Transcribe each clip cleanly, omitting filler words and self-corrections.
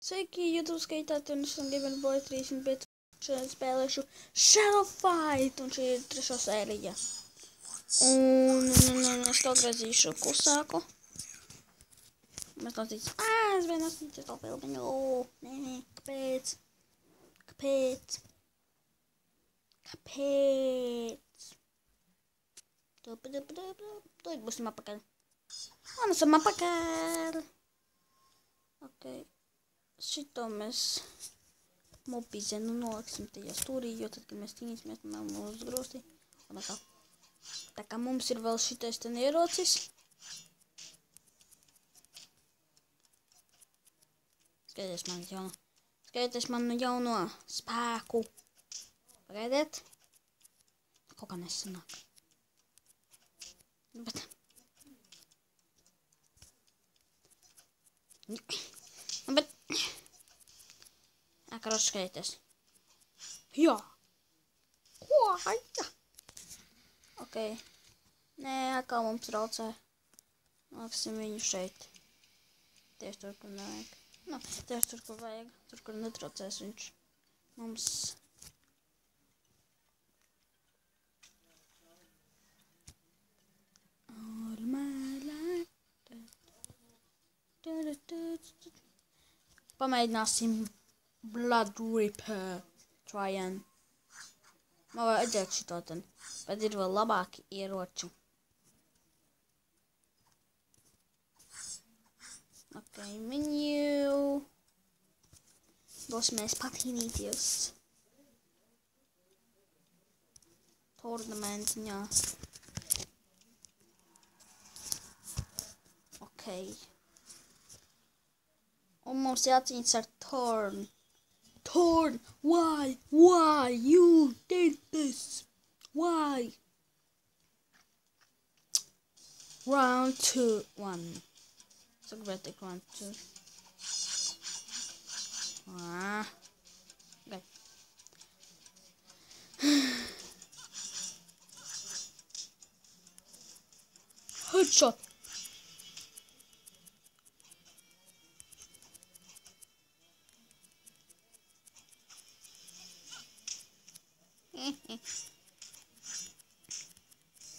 Sveiki, YouTube skaitātāji, un es esmu Gamerboy 35. Šodien spēlēšu Shadow Fight, un šī ir 3. sērija. Un es to griezīšu klusāku. Mēs lasīsim, es vien lasīšu to filmiņu. Nē, kāpēc? Kāpēc? Tūlīt būsim apakaļ. Un esam apakaļ. Ok. Šito mēs mobizenu noliksim tajā stūrī, jo tad, kad mēs cīnīsimies, tad nav mūsu grūstī. Un tā kā mums ir vēl šitais ten ierocis. Skatieties manu jauno spēku. Pagaidiet. Kaut kā nesanāk. Bet. Karoči, skatieties. Jā. Ko? Jā. Ok. Nē, atkal mums traucē. Liksim viņu šeit. Tieši tur, kur nevajag. Nu, tieši tur, kur vajag. Tur, kur netraucēs viņš. Mums. All my life. Pamēģināsim Blood Ripper Tryon. Man vajadzētu šito ten, bet ir vēl labāki ieroči. Ok, menu. Dosimies patīnīties. Tournamentiņā. Ok. Un mums jācīnas ar Thorn. Thorn, why you did this? Why? Round 2, 1. So grab the round 2. Okay. Headshot.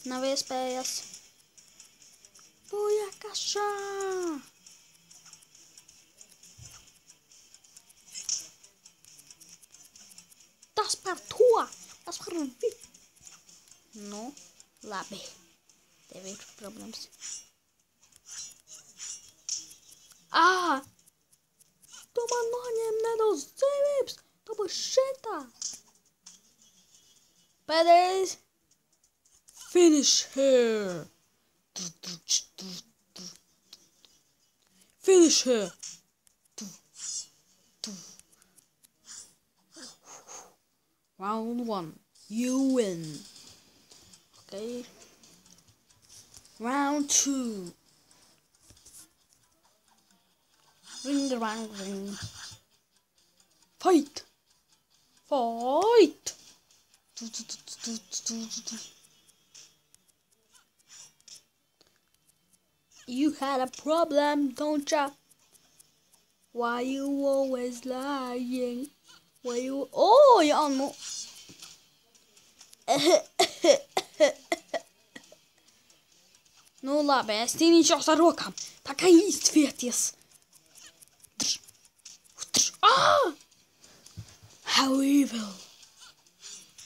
Nav iespējas. Bujakašā! Tas par to! Tas par vi! Nu, labi. Tev ir problēmas. Tu man noņem nedaudz dzīvības! Tu būs šitā! Pēdējais! Finish her! Finish her! Round 1. You win. Okay. Round 2. Ring around ring. Fight! Fight! You had a problem, don't ya? Why you always lying? Why you... Oh, jag anmår. Nu labi, es cīnīšos ar rokām. Tā kā iztvieties. How evil.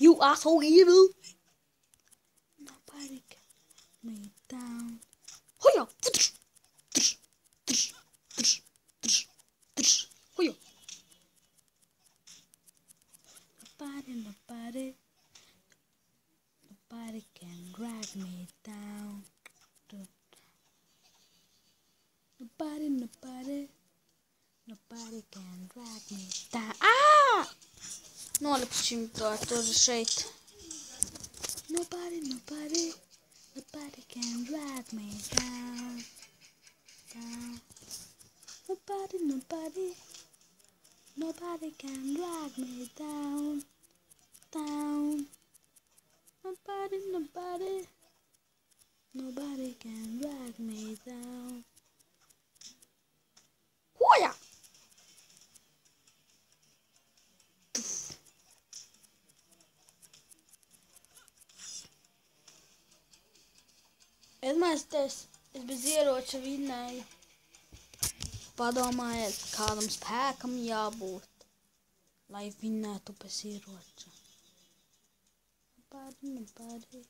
You are so evil. Nobody got me down. Hoya! Hoya! Nobody can drag me down. Nobody can drag me down. Noliksim to tur šeit. Nobody can drag me down. Nobody can drag me down. Nobody can drag me down. Hoya! Iedomājieties, es bez ieroča vinnēju. Padomājiet, kādam spēkam jābūt, lai vinnētu bez ieroča. Nobody.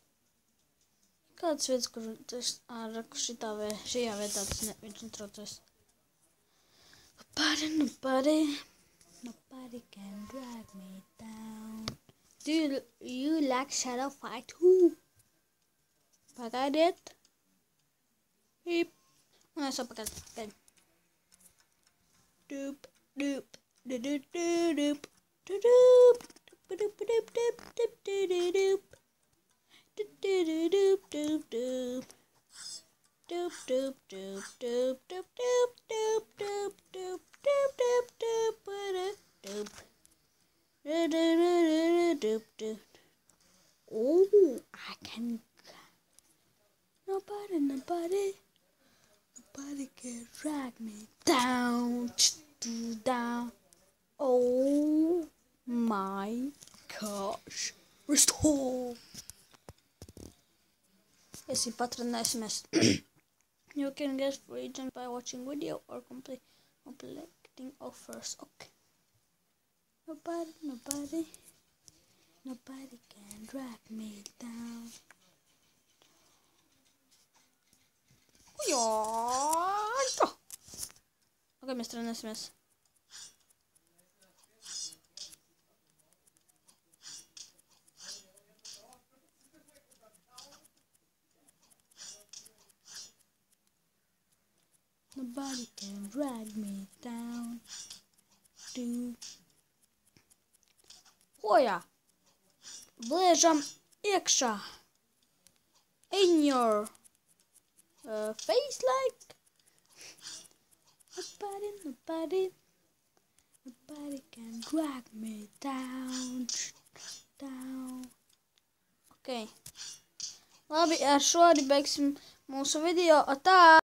Kādas vietas, kur šajā vietā viņš netraucēs. Nobody can drag me down. Do you like Shadow Fight too? Pagaidiet. Hip. Un es apakaļ. Doop, doop, doop, doop, doop, doop, doop, doop, doop, doop, doop, doop. Doop doop doop doop doop. Doop doop doop doop doop doop doop doop doop doop doop doop. Doop doop. Oh, I can. Nobody can drag me down. Oh my gosh. Restore. Yes, patronēsimies. You can get free gems by watching video or completing offers. Okay. Nobody can drag me down. Okay, mēs trenēsimies. Nobody can drag me down. Hoja! Bliežam iekšā. In your face like. Nobody can drag me down. Ok. Labi, ar šo arī beigsim mūsu video. Atā!